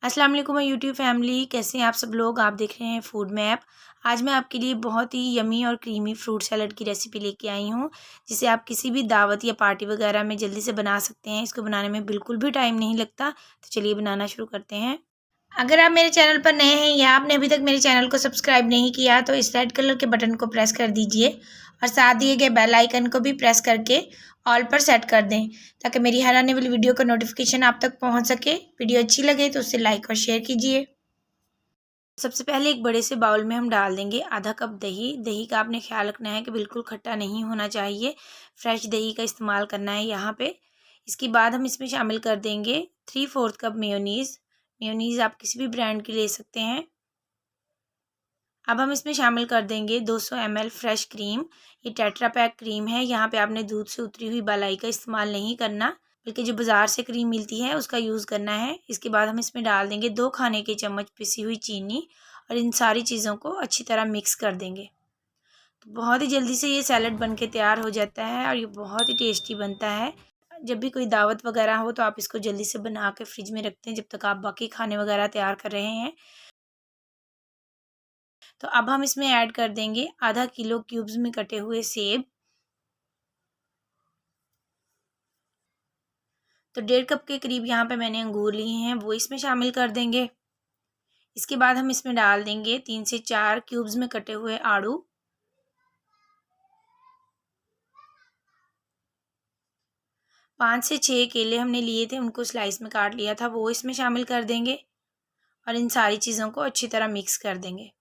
अस्सलाम वालेकुम YouTube family, कैसे हैं आप सब लोग। आप देख रहे हैं फूड मैप। आज मैं आपके लिए बहुत ही यमी और क्रीमी फ्रूट सैलड की रेसिपी लेके आई हूँ, जिसे आप किसी भी दावत या पार्टी वगैरह में जल्दी से बना सकते हैं। इसको बनाने में बिल्कुल भी टाइम नहीं लगता। तो चलिए बनाना शुरू करते हैं। अगर आप मेरे चैनल पर नए हैं या आपने अभी तक मेरे चैनल को सब्सक्राइब नहीं किया तो इस रेड कलर के बटन को प्रेस कर दीजिए और साथ दिए गए बेल आइकन को भी प्रेस करके ऑल पर सेट कर दें, ताकि मेरी हर आने वाली वीडियो का नोटिफिकेशन आप तक पहुंच सके। वीडियो अच्छी लगे तो उसे लाइक और शेयर कीजिए। सबसे पहले एक बड़े से बाउल में हम डाल देंगे आधा कप दही। दही का आपने ख्याल रखना है कि बिल्कुल खट्टा नहीं होना चाहिए, फ्रेश दही का इस्तेमाल करना है यहाँ पे। इसके बाद हम इसमें शामिल कर देंगे 3/4 कप मेयोनीज़। मेयोनीज़ आप किसी भी ब्रांड की ले सकते हैं। अब हम इसमें शामिल कर देंगे 200 ml फ्रेश क्रीम। ये टेट्रा पैक क्रीम है। यहाँ पे आपने दूध से उतरी हुई मलाई का इस्तेमाल नहीं करना, बल्कि जो बाज़ार से क्रीम मिलती है उसका यूज़ करना है। इसके बाद हम इसमें डाल देंगे 2 खाने के चम्मच पिसी हुई चीनी और इन सारी चीज़ों को अच्छी तरह मिक्स कर देंगे। तो बहुत ही जल्दी से ये सैलड बन के तैयार हो जाता है और ये बहुत ही टेस्टी बनता है। जब भी कोई दावत वगैरह हो तो आप इसको जल्दी से बना के फ्रिज में रखते हैं, जब तक आप बाकी खाने वगैरह तैयार कर रहे हैं। तो अब हम इसमें ऐड कर देंगे आधा किलो क्यूब्स में कटे हुए सेब। तो 1.5 कप के करीब यहाँ पे मैंने अंगूर लिए हैं, वो इसमें शामिल कर देंगे। इसके बाद हम इसमें डाल देंगे 3 से 4 क्यूब्स में कटे हुए आड़ू। 5 से 6 केले हमने लिए थे, उनको स्लाइस में काट लिया था, वो इसमें शामिल कर देंगे और इन सारी चीज़ों को अच्छी तरह मिक्स कर देंगे।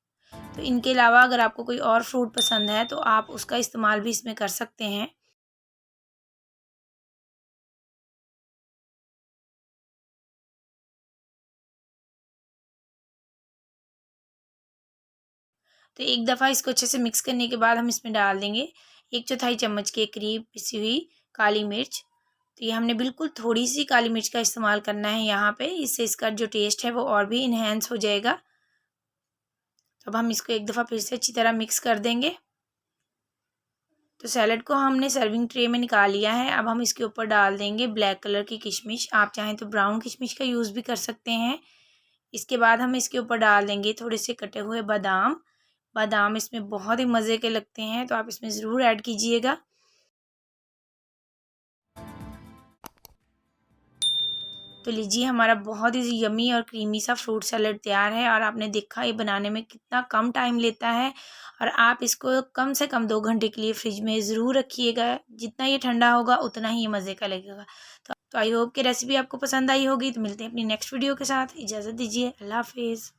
तो इनके अलावा अगर आपको कोई और फ्रूट पसंद है तो आप उसका इस्तेमाल भी इसमें कर सकते हैं। तो एक दफ़ा इसको अच्छे से मिक्स करने के बाद हम इसमें डाल देंगे 1/4 चम्मच के करीब पिसी हुई काली मिर्च। तो ये हमने बिल्कुल थोड़ी सी काली मिर्च का इस्तेमाल करना है यहाँ पे, इससे इसका जो टेस्ट है वो और भी इन्हेंस हो जाएगा। तो अब हम इसको एक दफ़ा फिर से अच्छी तरह मिक्स कर देंगे। तो सैलड को हमने सर्विंग ट्रे में निकाल लिया है। अब हम इसके ऊपर डाल देंगे ब्लैक कलर की किशमिश। आप चाहें तो ब्राउन किशमिश का यूज़ भी कर सकते हैं। इसके बाद हम इसके ऊपर डाल देंगे थोड़े से कटे हुए बादाम। बादाम इसमें बहुत ही मज़े के लगते हैं, तो आप इसमें ज़रूर ऐड कीजिएगा। तो लीजिए, हमारा बहुत ही यमी और क्रीमी सा फ्रूट सैलड तैयार है। और आपने देखा ये बनाने में कितना कम टाइम लेता है। और आप इसको कम से कम 2 घंटे के लिए फ्रिज में ज़रूर रखिएगा। जितना ये ठंडा होगा उतना ही ये मज़े का लगेगा। तो आई होप कि रेसिपी आपको पसंद आई होगी। तो मिलते हैं अपनी नेक्स्ट वीडियो के साथ। इजाज़त दीजिए, अल्लाह हाफिज़।